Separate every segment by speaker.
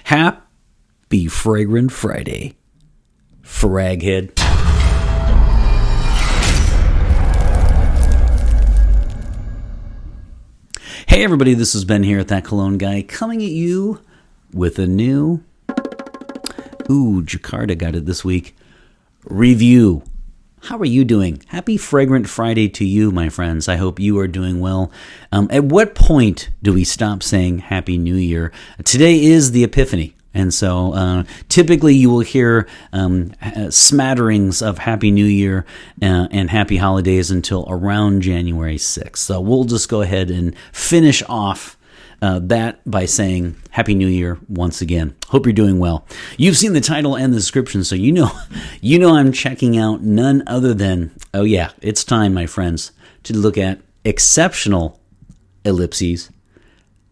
Speaker 1: Happy Fragrant Friday, Fraghead. Hey everybody, this is Ben here at That Cologne Guy, coming at you with a new, Jakarta got it this week, review. How are you doing? Happy Fragrant Friday to you, my friends. I hope you are doing well. At what point do we stop saying Happy New Year? Today is the Epiphany. And so typically you will hear smatterings of Happy New Year and Happy Holidays until around January 6th. So we'll just go ahead and finish off that by saying Happy New Year once again. Hope you're doing well. You've seen the title and the description, so you know I'm checking out none other than, oh yeah, it's time, my friends, to look at exceptional ellipses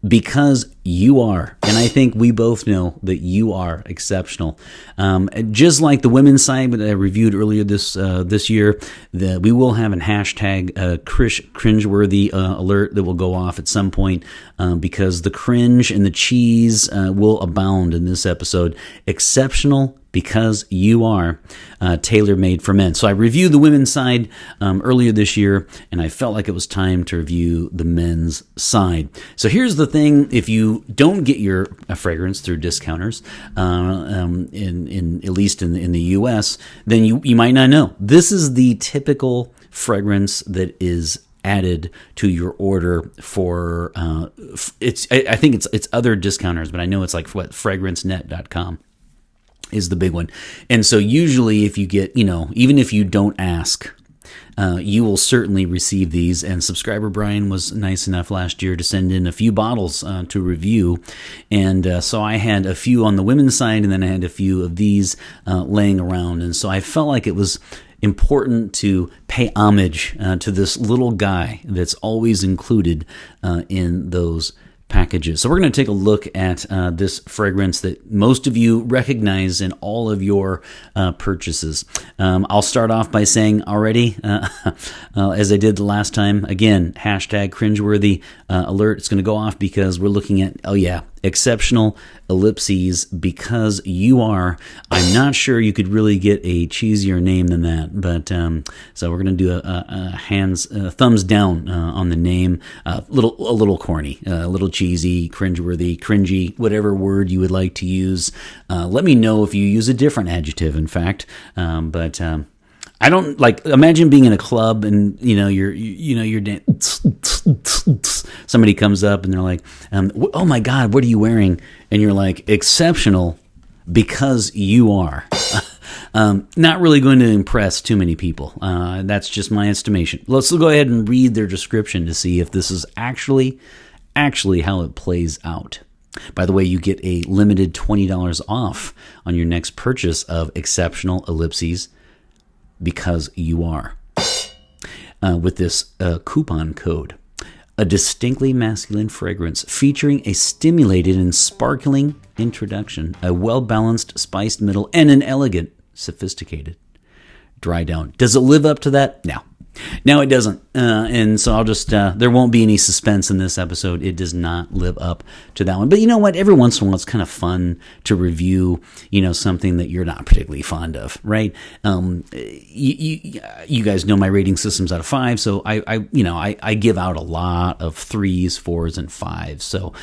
Speaker 1: because you are. And I think we both know that you are exceptional. Just like the women's side that I reviewed earlier this year, we will have a hashtag cringeworthy alert that will go off at some point because the cringe and the cheese will abound in this episode. Exceptional because you are tailor-made for men. So I reviewed the women's side earlier this year, and I felt like it was time to review the men's side. So here's the thing. If you don't get your fragrance through discounters, in at least in the U.S., then you might not know. This is the typical fragrance that is added to your order for I think it's other discounters, but I know it's like fragrancenet.com is the big one. And so usually if you get, even if you don't ask, you will certainly receive these. And subscriber Brian was nice enough last year to send in a few bottles to review. And so I had a few on the women's side, and then I had a few of these laying around. And so I felt like it was important to pay homage to this little guy that's always included in those packages. So we're going to take a look at this fragrance that most of you recognize in all of your purchases. I'll start off by saying already, as I did the last time, again, hashtag cringeworthy alert. It's going to go off because we're looking at, exceptional ellipses because you are. I'm not sure you could really get a cheesier name than that, but so we're going to do a thumbs down on the name. A little corny, a little cheesy, cringeworthy, cringy, whatever word you would like to use. Let me know if you use a different adjective, in fact, but I don't imagine being in a club and you're somebody comes up and they're like, oh my God, what are you wearing? And you're like, exceptional because you are. Not really going to impress too many people. That's just my estimation. Let's go ahead and read their description to see if this is actually how it plays out. By the way, you get a limited $20 off on your next purchase of exceptional ellipses because you are. With this coupon code. A distinctly masculine fragrance featuring a stimulated and sparkling introduction, a well-balanced spiced middle, and an elegant, sophisticated dry down. Does it live up to that? No, it doesn't. And so I'll just, there won't be any suspense in this episode. It does not live up to that one. But you know what? Every once in a while, it's kind of fun to review, something that you're not particularly fond of, right? You guys know my rating system's out of 5. So I give out a lot of 3s, 4s, and 5s. So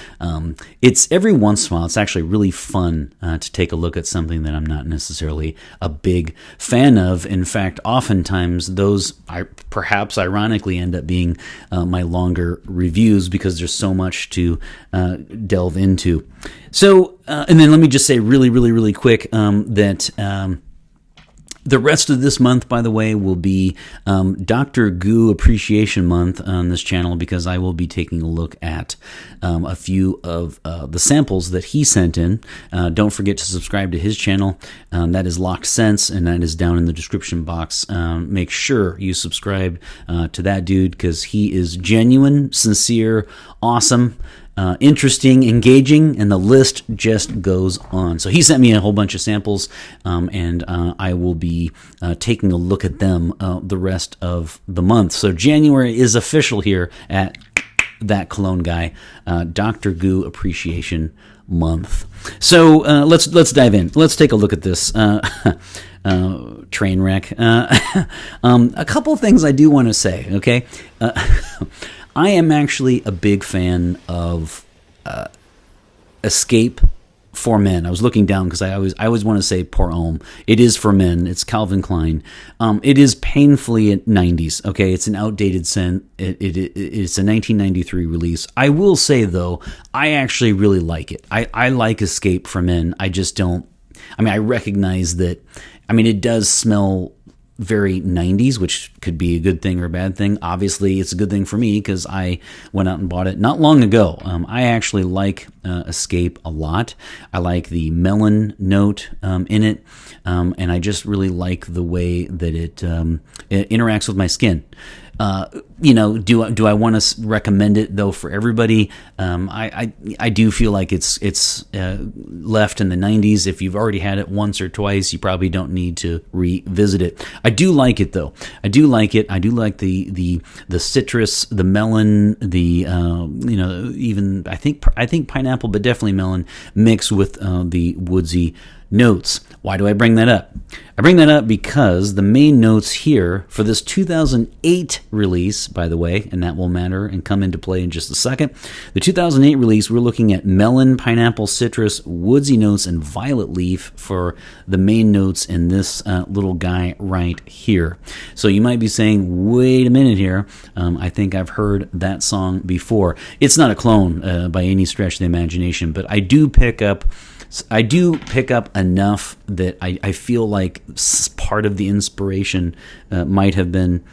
Speaker 1: it's every once in a while, it's actually really fun to take a look at something that I'm not necessarily a big fan of. In fact, oftentimes those perhaps ironically end up being my longer reviews because there's so much to delve into. So, and then let me just say really, really, really quick that the rest of this month, by the way, will be Dr. Goo Appreciation Month on this channel because I will be taking a look at a few of the samples that he sent in. Don't forget to subscribe to his channel. That is Locked Sense, and that is down in the description box. Make sure you subscribe to that dude because he is genuine, sincere, awesome, interesting, engaging, and the list just goes on. So he sent me a whole bunch of samples, and I will be taking a look at them the rest of the month. So January is official here at That Cologne Guy, Dr. Goo Appreciation month. So let's dive in. Let's take a look at this train wreck. A couple things I do want to say. Okay, I am actually a big fan of Escape for Men. I was looking down because I always want to say Pour Homme. It is for men. It's Calvin Klein. It is painfully 90s. Okay, it's an outdated scent. It's a 1993 release. I will say though, I actually really like it. I like Escape for Men. I just don't. I mean, I recognize that. I mean, it does smell very 90s, which could be a good thing or a bad thing. Obviously, it's a good thing for me because I went out and bought it not long ago. I actually like Escape a lot. I like the melon note in it, and I just really like the way that it interacts with my skin. Do I want to recommend it though for everybody? I do feel like it's left in the 90s. If you've already had it once or twice, you probably don't need to revisit it. I do like it though. I do like it. I do like the citrus, the melon, even I think pineapple, but definitely melon mixed with the woodsy notes. Why do I bring that up? I bring that up because the main notes here for this 2008 release, by the way, and that will matter and come into play in just a second. The 2008 release, we're looking at melon, pineapple, citrus, woodsy notes, and violet leaf for the main notes in this little guy right here. So you might be saying, wait a minute here. I think I've heard that song before. It's not a clone by any stretch of the imagination, but I do pick up enough that I feel like part of the inspiration might have been,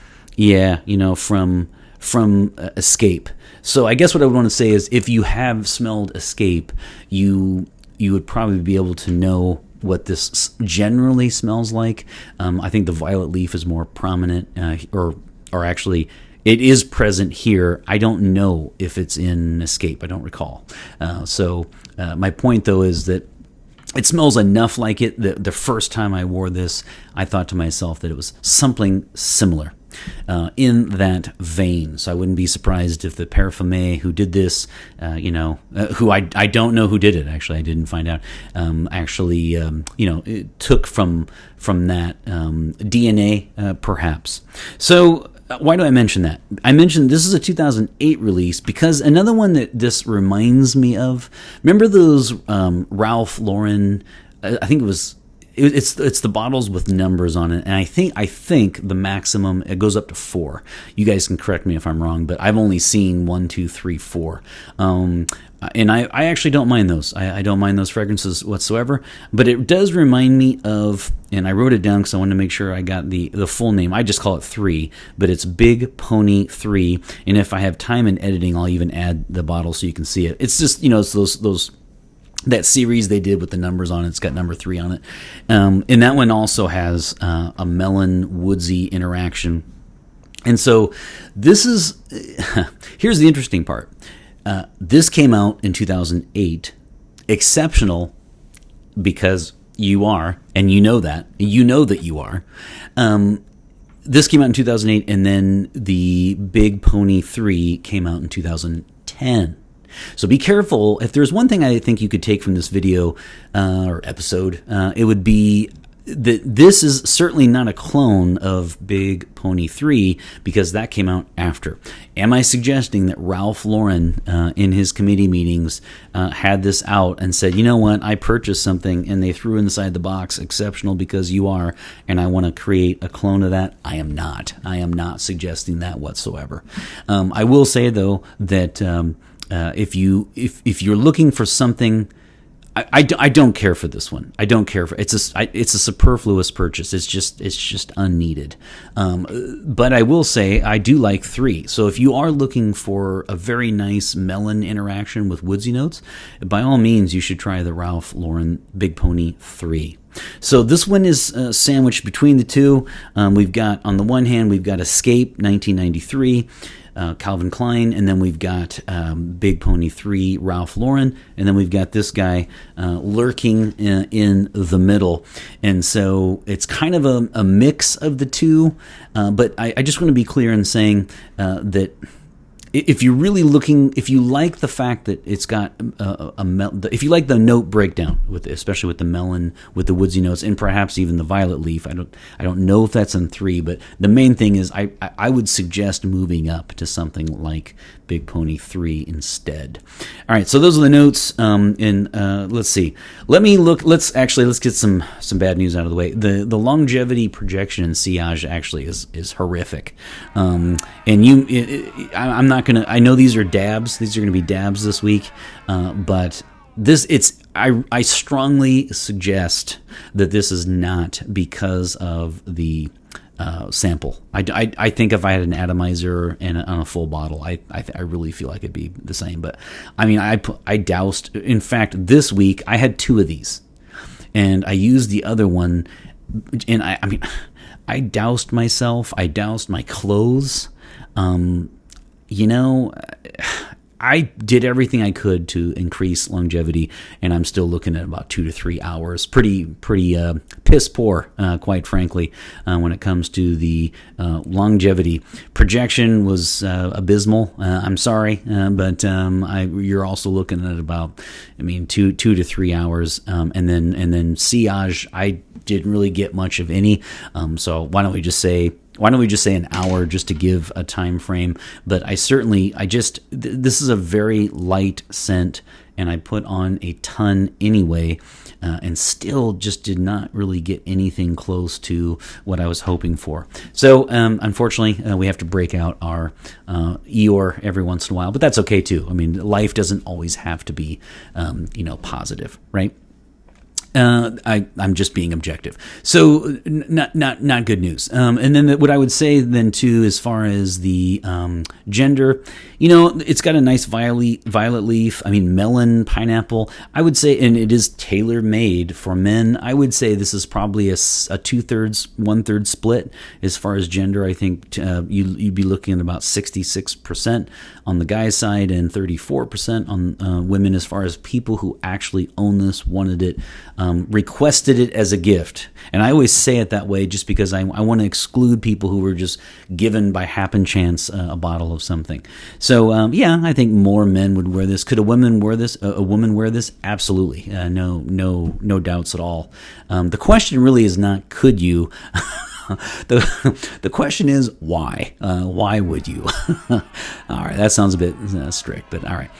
Speaker 1: from Escape. So I guess what I would want to say is if you have smelled Escape, you would probably be able to know what this generally smells like. I think the violet leaf is more prominent, or actually it is present here. I don't know if it's in Escape. I don't recall. So my point, though, is that it smells enough like it. The first time I wore this, I thought to myself that it was something similar in that vein. So I wouldn't be surprised if the Parfums who did this, who I don't know who did it. Actually, I didn't find out. It took from that DNA, perhaps. So. Why do I mention that? I mentioned this is a 2008 release because another one that this reminds me of. Remember those Ralph Lauren? I think it's the bottles with numbers on it, and I think the maximum it goes up to 4. You guys can correct me if I'm wrong, but I've only seen 1, 2, 3, 4. And I actually don't mind those. I don't mind those fragrances whatsoever. But it does remind me of, and I wrote it down because I wanted to make sure I got the full name. I just call it 3, but it's Big Pony 3. And if I have time in editing, I'll even add the bottle so you can see it. It's just, it's those that series they did with the numbers on it. It's got number 3 on it. And that one also has a melon woodsy interaction. And so this is, here's the interesting part. This came out in 2008. Exceptional because you are, and you know that you are. This came out in 2008, and then the Big Pony 3 came out in 2010. So be careful. If there's one thing I think you could take from this video or episode, it would be that this is certainly not a clone of Big Pony 3 because that came out after. Am I suggesting that Ralph Lauren in his committee meetings had this out and said, you know what, I purchased something and they threw inside the box exceptional because you are, and I want to create a clone of that? I am not. I am not suggesting that whatsoever. I will say though that if you're looking for something, I don't care for this one. I don't care for it's a superfluous purchase. It's just unneeded. But I will say I do like 3. So if you are looking for a very nice melon interaction with woodsy notes, by all means you should try the Ralph Lauren Big Pony 3. So this one is sandwiched between the two. We've got, on the one hand, we've got Escape 1993. Calvin Klein, and then we've got Big Pony 3 Ralph Lauren, and then we've got this guy lurking in the middle. And so it's kind of a mix of the two, but I just want to be clear in saying that if you're really looking, if you like the fact that it's got if you like the note breakdown with, especially with the melon, with the woodsy notes, and perhaps even the violet leaf. I don't know if that's in 3, but the main thing is I would suggest moving up to something like Big Pony 3 instead. All right, so those are the notes. Let's see. Let's get some bad news out of the way. The longevity projection in Sillage actually is horrific. I'm not gonna. I know these are dabs. These are gonna be dabs this week, but I strongly suggest that this is not because of the sample. I think if I had an atomizer and on a full bottle, I really feel like it'd be the same. But I mean, I doused. In fact, this week I had 2 of these, and I used the other one, and I doused myself. I doused my clothes. I did everything I could to increase longevity, and I'm still looking at about 2 to 3 hours. Pretty piss poor, quite frankly, when it comes to the longevity. Projection was abysmal. I'm sorry, but you're also looking at about, 2 to 3 hours, and then Sillage, I didn't really get much of any. So why don't we just say an hour just to give a time frame? But this is a very light scent, and I put on a ton anyway, and still just did not really get anything close to what I was hoping for. So unfortunately, we have to break out our Eeyore every once in a while, but that's okay too. Life doesn't always have to be positive, right? I'm just being objective. So not good news. And then what I would say then too, as far as the gender, it's got a nice violet leaf. Melon, pineapple. I would say, and it is tailor made for men. I would say this is probably a 2/3, 1/3 split as far as gender. I think you'd be looking at about 66% on the guy's side and 34% on women, as far as people who actually own this, wanted it, requested it as a gift. And I always say it that way just because I want to exclude people who were just given by happen chance a bottle of something. So I think more men would wear this. Could a woman wear this? A woman wear this? Absolutely. No doubts at all. The question really is not could you. The question is why? Why would you? All right, that sounds a bit strict, but all right.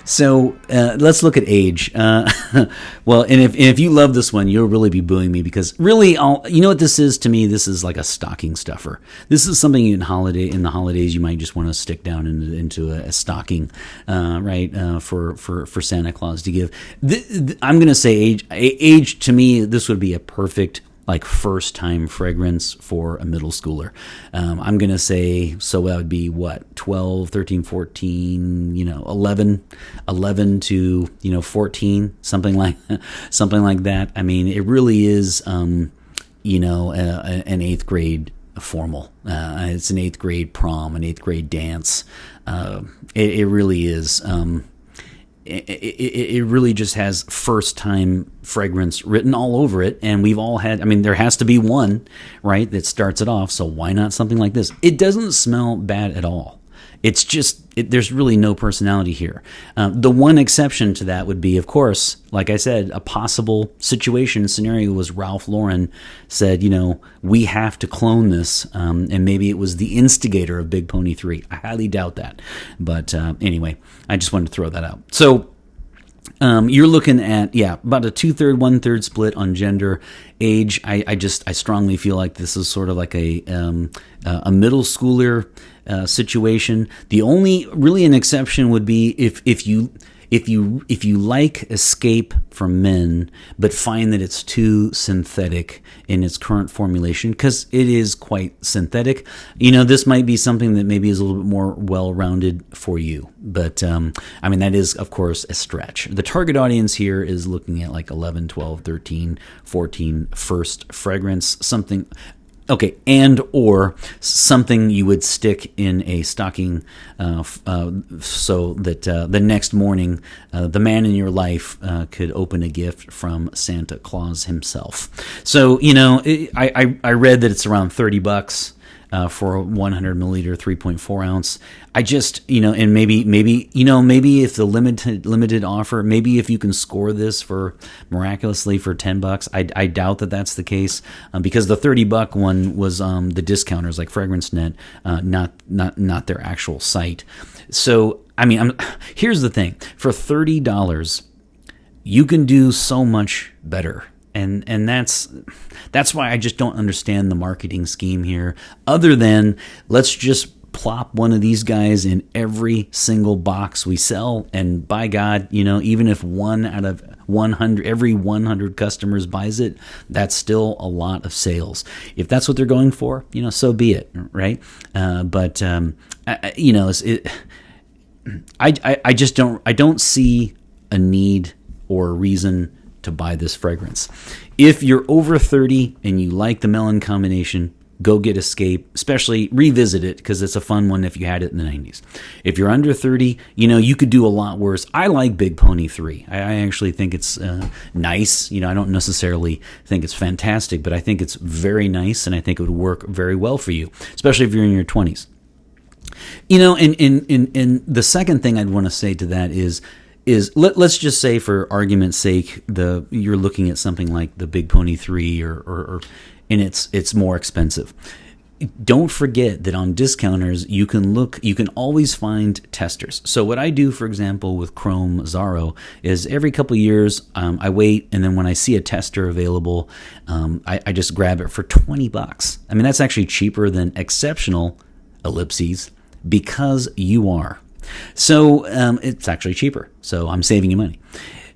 Speaker 1: So let's look at age. Well, and if you love this one, you'll really be booing me, because really, you know what this is to me? This is like a stocking stuffer. This is something in the holidays you might just want to stick down into a stocking, right? For Santa Claus to give. I'm going to say age to me, this would be a perfect first time fragrance for a middle schooler. I'm going to say, so that would be what, 12, 13, 14, 11 to, 14, something like that. It really is, an 8th grade formal. It's an 8th grade prom, an 8th grade dance. It really is, it really just has first time fragrance written all over it, and we've all had, there has to be one, right, that starts it off, so why not something like this? It doesn't smell bad at all. It's just, there's really no personality here. The one exception to that would be, of course, like I said, a possible scenario was Ralph Lauren said, we have to clone this, and maybe it was the instigator of Big Pony 3. I highly doubt that. But anyway, I just wanted to throw that out. So you're looking at, about a 2/3, 1/3 split on gender. Age, I strongly feel like this is sort of like a middle schooler situation. The only really an exception would be if you like Escape from Men, but find that it's too synthetic in its current formulation, because it is quite synthetic. This might be something that maybe is a little bit more well-rounded for you. But, that is, of course, a stretch. The target audience here is looking at 11, 12, 13, 14 first fragrance, something. Okay, and or something you would stick in a stocking so that the next morning the man in your life could open a gift from Santa Claus himself. So, I read that it's around $30. for a 100 milliliter 3.4 ounce. I just, and maybe if the limited offer, maybe if you can score this for miraculously for $10, I doubt that that's the case, because the $30 one was the discounters like FragranceNet, not their actual site. So I mean, here's the thing: for $30, you can do so much better. And that's why I just don't understand the marketing scheme here, other than let's just plop one of these guys in every single box we sell, and by God, even if 1 out of 100, every 100 customers buys it, that's still a lot of sales. If that's what they're going for, so be it, right? I just don't see a need or a reason to buy this fragrance. If you're over 30 and you like the melon combination, go get Escape, especially revisit it because it's a fun one if you had it in the 90s. If you're under 30, you could do a lot worse. I like Big Pony 3. I actually think it's nice. I don't necessarily think it's fantastic, but I think it's very nice, and I think it would work very well for you, especially if you're in your 20s. And the second thing I'd want to say to that is let's just say, for argument's sake, you're looking at something like the Big Pony 3 or and it's more expensive. Don't forget that on discounters you can always find testers. So what I do, for example, with Chrome Zaro is every couple of years I wait, and then when I see a tester available, I just grab it for $20. I mean, that's actually cheaper than Exceptional ellipses, because you are. So it's actually cheaper. So I'm saving you money.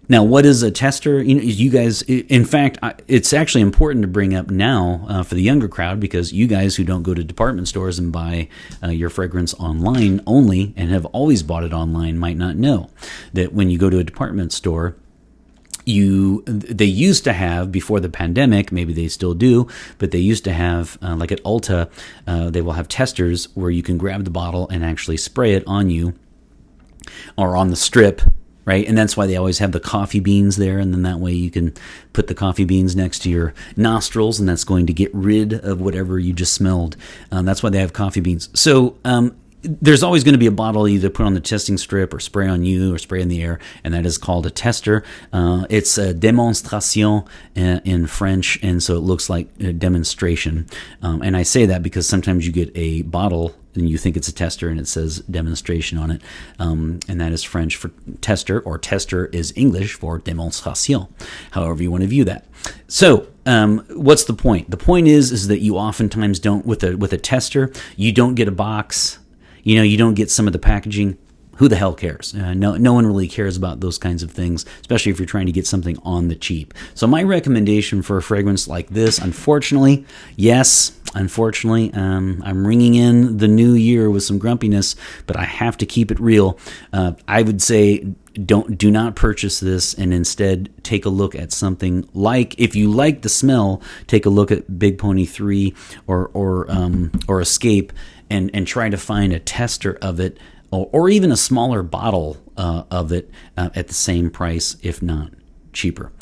Speaker 1: Now, what is a tester? You guys, in fact, it's actually important to bring up now for the younger crowd, because you guys who don't go to department stores and buy your fragrance online only and have always bought it online might not know that when you go to a department store, they used to have, before the pandemic, maybe they still do, but they used to have, like at Ulta, they will have testers where you can grab the bottle and actually spray it on you or on the strip, right? And that's why they always have the coffee beans there, and then that way you can put the coffee beans next to your nostrils, and that's going to get rid of whatever you just smelled. That's why they have coffee beans. So there's always going to be a bottle you either put on the testing strip or spray on you or spray in the air, and that is called a tester. It's a démonstration in French, and so it looks like a demonstration. And I say that because sometimes you get a bottle and you think it's a tester and it says demonstration on it, and that is French for tester, or tester is English for démonstration, however you want to view that. So what's the point? The point is that you oftentimes don't, with a tester, you don't get a box. You don't get some of the packaging. Who the hell cares? No one really cares about those kinds of things, especially if you're trying to get something on the cheap. So my recommendation for a fragrance like this, unfortunately, I'm ringing in the new year with some grumpiness, but I have to keep it real. I would say do not purchase this, and instead take a look at something like, if you like the smell, take a look at Big Pony 3 or Escape, and try to find a tester of it, or even a smaller bottle of it at the same price, if not cheaper.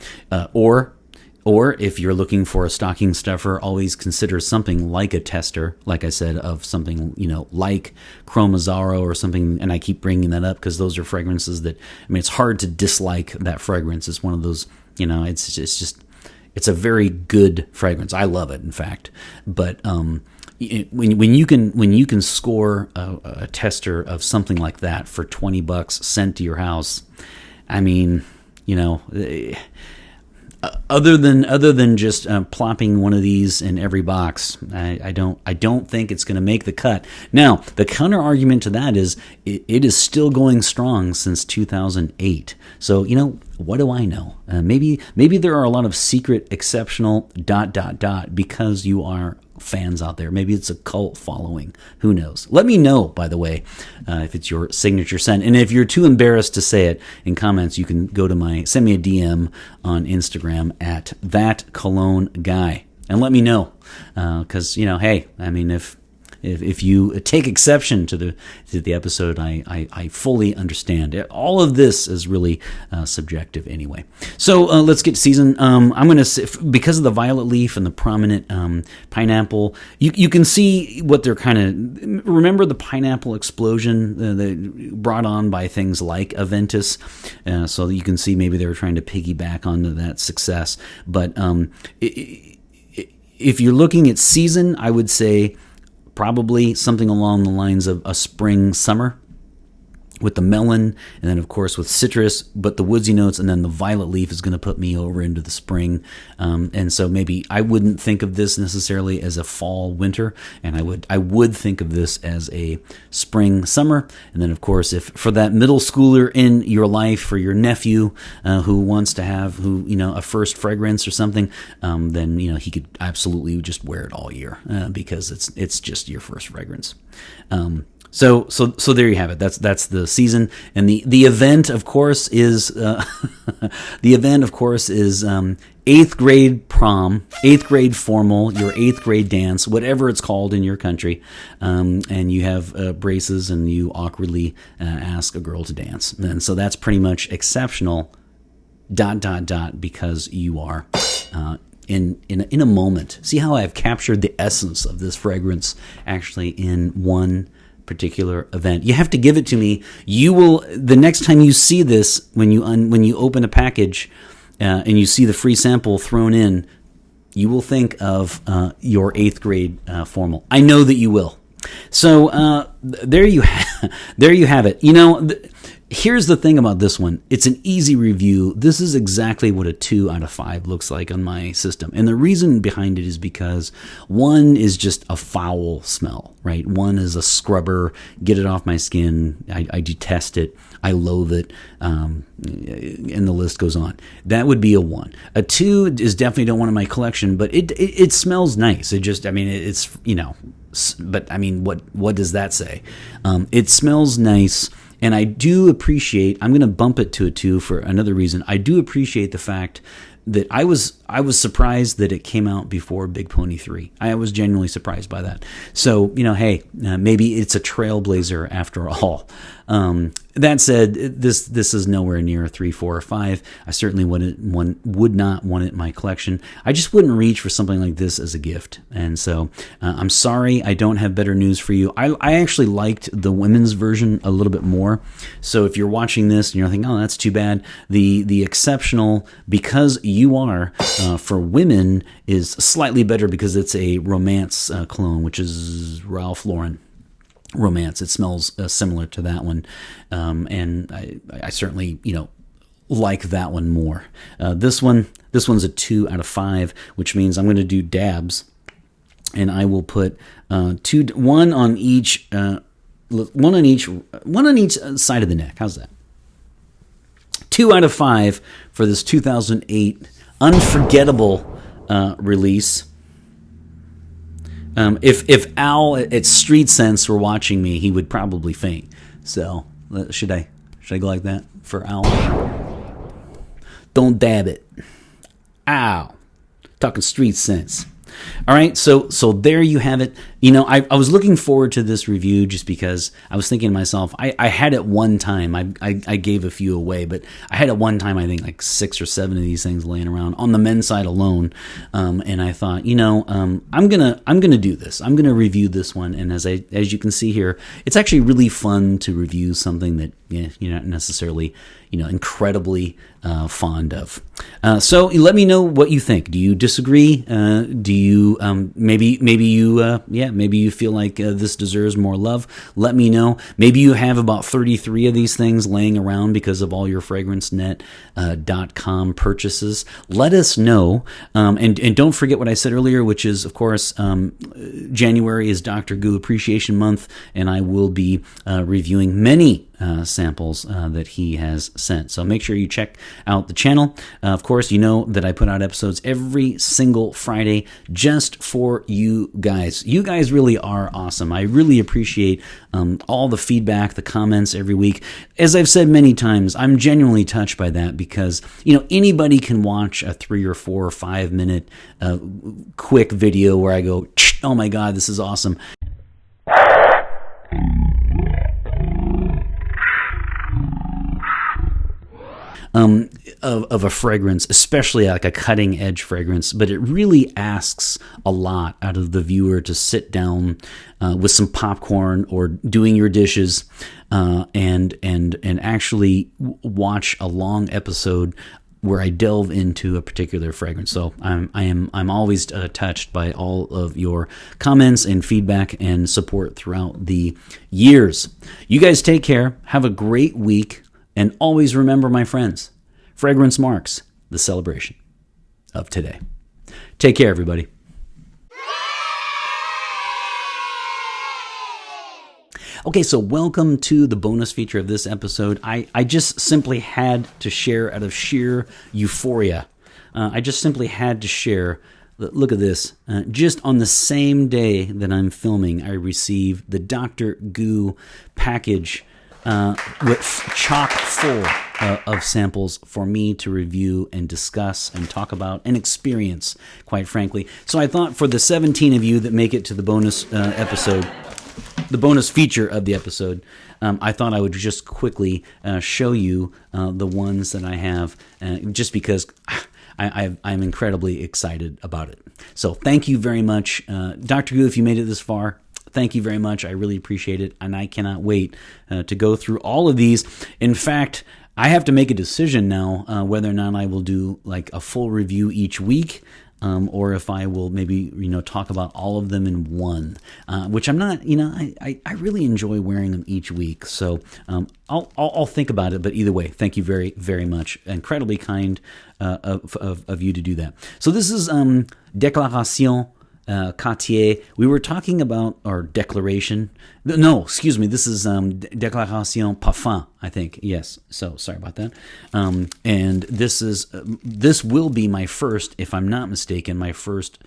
Speaker 1: Or if you're looking for a stocking stuffer, always consider something like a tester, like I said, of something, like Chrome Zaro or something. And I keep bringing that up because those are fragrances that, it's hard to dislike that fragrance. It's one of those, it's a very good fragrance. I love it, in fact. But when you can score a tester of something like that for $20 sent to your house, other than just plopping one of these in every box, I don't think it's going to make the cut. Now, the counter argument to that is it is still going strong since 2008. So what do I know? Maybe there are a lot of secret exceptional ... because you are fans out there. Maybe it's a cult following. Who knows? Let me know, by the way, if it's your signature scent. And if you're too embarrassed to say it in comments, you can send me a DM on Instagram at @thatcologneguy and let me know. Because, hey, if you take exception to the episode, I fully understand. All of this is really subjective anyway. So let's get to season. I'm going to, because of the violet leaf and the prominent pineapple, you can see what they're kind of, remember the pineapple explosion brought on by things like Aventus, so you can see maybe they were trying to piggyback onto that success. But if you're looking at season, I would say probably something along the lines of a spring summer, with the melon, and then of course with citrus, but the woodsy notes, and then the violet leaf is going to put me over into the spring. And so maybe I wouldn't think of this necessarily as a fall winter, and I would think of this as a spring summer. And then of course, if for that middle schooler in your life, for your nephew who wants to have a first fragrance or something, then he could absolutely just wear it all year because it's just your first fragrance. So there you have it. That's the season, and the event, of course, is eighth grade prom, eighth grade formal, your eighth grade dance, whatever it's called in your country, and you have braces, and you awkwardly ask a girl to dance, and so that's pretty much exceptional. ... because you are in a moment. See how I've captured the essence of this fragrance actually in one particular event. You have to give it to me. You will, the next time you see this, when you open a package and you see the free sample thrown in, you will think of your eighth grade formal. I know that you will. So there you have it. Here's the thing about this one. It's an easy review. This is exactly what a 2 out of 5 looks like on my system. And the reason behind it is because one is just a foul smell, right? One is a scrubber. Get it off my skin. I detest it. I loathe it. And the list goes on. That would be a 1. A 2 is definitely don't want in my collection, but it smells nice. It's, but I mean, what does that say? It smells nice. And I do appreciate, I'm going to bump it to a 2 for another reason. I do appreciate the fact that I was surprised that it came out before Big Pony 3. I was genuinely surprised by that. So, hey, maybe it's a trailblazer after all. That said, this is nowhere near a 3, 4, or 5. I certainly would not want it in my collection. I just wouldn't reach for something like this as a gift. And so I'm sorry, I don't have better news for you. I actually liked the women's version a little bit more. So if you're watching this and you're thinking, oh, that's too bad, the exceptional, because you are, for women, is slightly better because it's a romance cologne, which is Ralph Lauren Romance. It smells similar to that one, and I certainly like that one more. This one's a 2 out of 5, which means I'm going to do dabs, and I will put one on each side of the neck. How's that? 2 out of 5 for this 2008 unforgettable release. If Al at Street Sense were watching me, he would probably faint. So should I go like that for Al? Don't dab it. Ow. Talking Street Sense. All right, so there you have it. I was looking forward to this review just because I was thinking to myself, I had it one time. I gave a few away, but I had it one time, I think like 6 or 7 of these things laying around on the men's side alone. And I thought, I'm gonna do this. I'm gonna review this one. And as you can see here, it's actually really fun to review something that you're not necessarily incredibly fond of. So let me know what you think. Do you disagree? Do you maybe you feel like this deserves more love? Let me know. Maybe you have about 33 of these things laying around because of all your FragranceNet.com purchases. Let us know. And don't forget what I said earlier, which is, of course, January is Dr. Goo Appreciation Month, and I will be reviewing many samples that he has sent. So make sure you check out the channel. Of course, you know that I put out episodes every single Friday just for you guys. You guys really are awesome. I really appreciate all the feedback, the comments every week. As I've said many times, I'm genuinely touched by that because, anybody can watch a 3 or 4 or 5 minute quick video where I go, oh my God, this is awesome. of a fragrance, especially like a cutting edge fragrance, but it really asks a lot out of the viewer to sit down with some popcorn or doing your dishes and actually watch a long episode where I delve into a particular fragrance. So I'm always touched by all of your comments and feedback and support throughout the years. You guys take care. Have a great week. And always remember, my friends, fragrance marks the celebration of today. Take care, everybody. Okay, so welcome to the bonus feature of this episode. I just simply had to share out of sheer euphoria. I just simply had to share. Look at this. Just on the same day that I'm filming, I received the Dr. Goo package with chock full of samples for me to review and discuss and talk about and experience, quite frankly. So I thought for the 17 of you that make it to the bonus episode, the bonus feature of the episode, I thought I would just quickly show you the ones that I have, just because I'm incredibly excited about it. So thank you very much. Dr. Goo, if you made it this far, thank you very much. I really appreciate it, and I cannot wait to go through all of these. In fact, I have to make a decision now whether or not I will do like a full review each week, or if I will maybe talk about all of them in one, which I'm not. I really enjoy wearing them each week, so I'll think about it. But either way, thank you very, very much. Incredibly kind of you to do that. So this is Déclaration Cartier. We were talking about our declaration. No, excuse me. This is Déclaration Parfums, I think. Yes. So sorry about that. And this will be my first, if I'm not mistaken, my first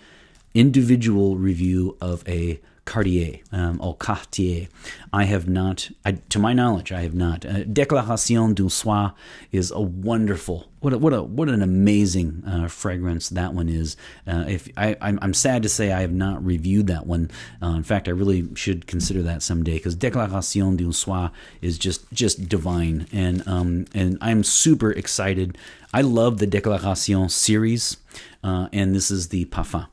Speaker 1: individual review of a Cartier, or Cartier. I have not, to my knowledge, I have not. Déclaration du Soir is a wonderful, what an amazing fragrance that one is. I'm sad to say I have not reviewed that one. In fact, I really should consider that someday, because Déclaration du Soir is just divine, and I'm super excited. I love the Déclaration series, and this is the Parfum.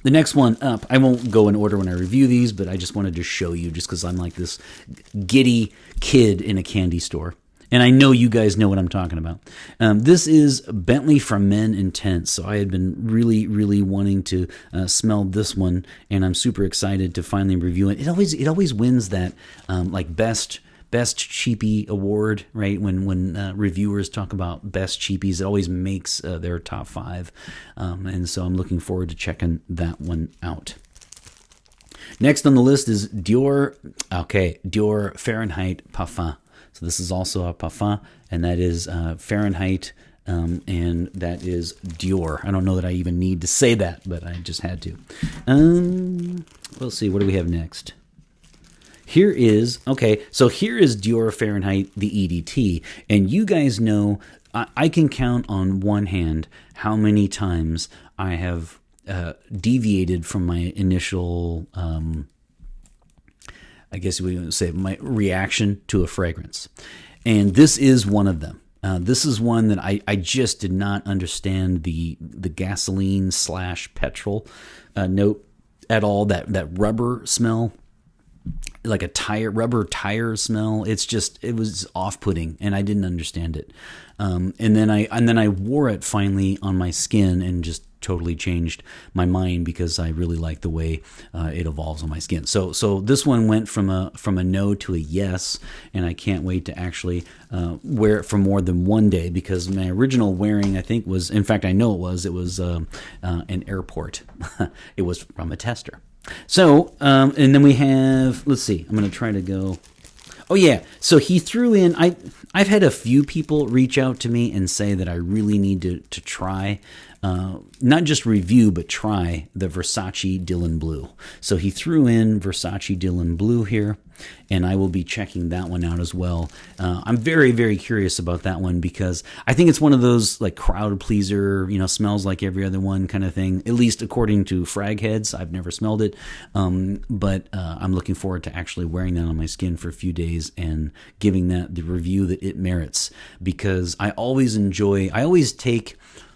Speaker 1: The next one up, I won't go in order when I review these, but I just wanted to show you, just because I'm like this giddy kid in a candy store. And I know you guys know what I'm talking about. This is Bentley from Men Intense. So I had been really, really wanting to smell this one, and I'm super excited to finally review it. It always wins that like best cheapie award, right? When reviewers talk about best cheapies, it always makes their top 5. And so I'm looking forward to checking that one out. Next on the list is Dior Fahrenheit Parfum. So this is also a Parfum, and that is Fahrenheit, and that is Dior. I don't know that I even need to say that, but I just had to. We'll see. What do we have next? Here is Dior Fahrenheit, the EDT. And you guys know, I can count on one hand how many times I have deviated from my initial, I guess we would say, my reaction to a fragrance. And this is one of them. This is one that I just did not understand the gasoline / petrol note at all, that rubber smell. Like a rubber tire smell. It was off-putting, and I didn't understand it. And then I wore it finally on my skin, and just totally changed my mind, because I really like the way it evolves on my skin. So this one went from a no to a yes, and I can't wait to actually wear it for more than one day, because my original wearing, I think, was, in fact, I know it was an airport. It was from a tester. So, and then we have, let's see, I'm going to try to go. Oh yeah. So he threw in, I've had a few people reach out to me and say that I really need to try, not just review, but try the Versace Dylan Blue. So he threw in Versace Dylan Blue here, and I will be checking that one out as well. I'm very, very curious about that one, because I think it's one of those like crowd pleaser, smells like every other one kind of thing, at least according to frag heads. I've never smelled it, but I'm looking forward to actually wearing that on my skin for a few days series and giving that the review that it merits, because I always take,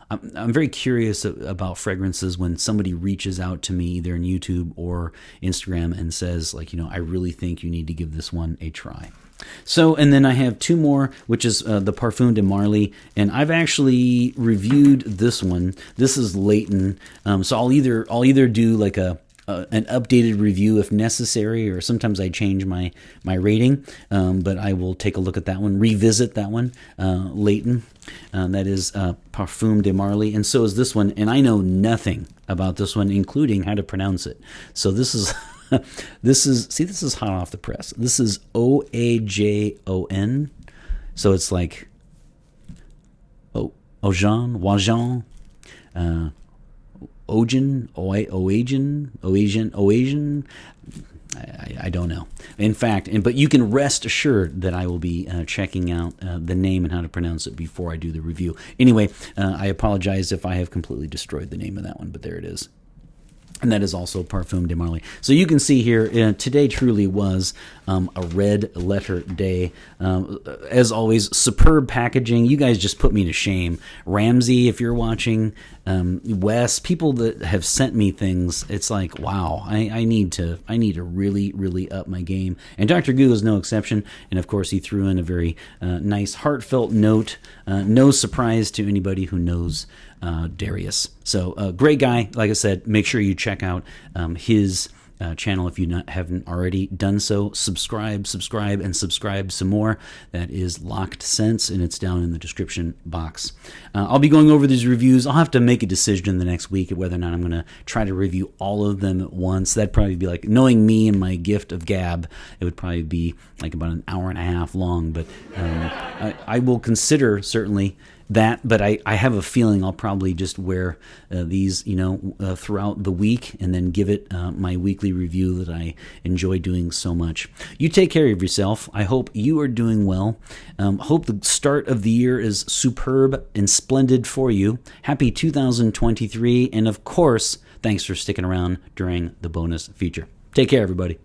Speaker 1: I'm very curious about fragrances when somebody reaches out to me either on YouTube or Instagram and says, like, I really think you need to give this one a try. So, and then I have two more, which is the Parfums de Marly, and I've actually reviewed this one. This is Leighton, so I'll either do like an updated review if necessary, or sometimes I change my rating, but I will take a look at that one, revisit that one, Leighton. That is Parfums de Marly, and so is this one, and I know nothing about this one, including how to pronounce it. So this is this is hot off the press. This is Oajon. So it's like Wajan, Oajan. I don't know. In fact, but you can rest assured that I will be checking out the name and how to pronounce it before I do the review. Anyway, I apologize if I have completely destroyed the name of that one, but there it is. And that is also Parfums de Marly. So you can see here, today truly was a red letter day. As always, superb packaging. You guys just put me to shame. Ramsey, if you're watching, Wes, people that have sent me things, it's like, wow, I need to really, really up my game. And Dr. Goo is no exception. And of course, he threw in a very nice, heartfelt note. No surprise to anybody who knows Darius. So great guy. Like I said, make sure you check out his channel if you haven't already done so. Subscribe some more. That is Locked Sense, and it's down in the description box. I'll be going over these reviews. I'll have to make a decision in the next week whether or not I'm going to try to review all of them at once. That'd probably be like, knowing me and my gift of gab, it would probably be like about an hour and a half long. But I will consider certainly that, but I have a feeling I'll probably just wear these, throughout the week, and then give it my weekly review that I enjoy doing so much. You take care of yourself. I hope you are doing well. Hope the start of the year is superb and splendid for you. Happy 2023, and of course, thanks for sticking around during the bonus feature. Take care, everybody.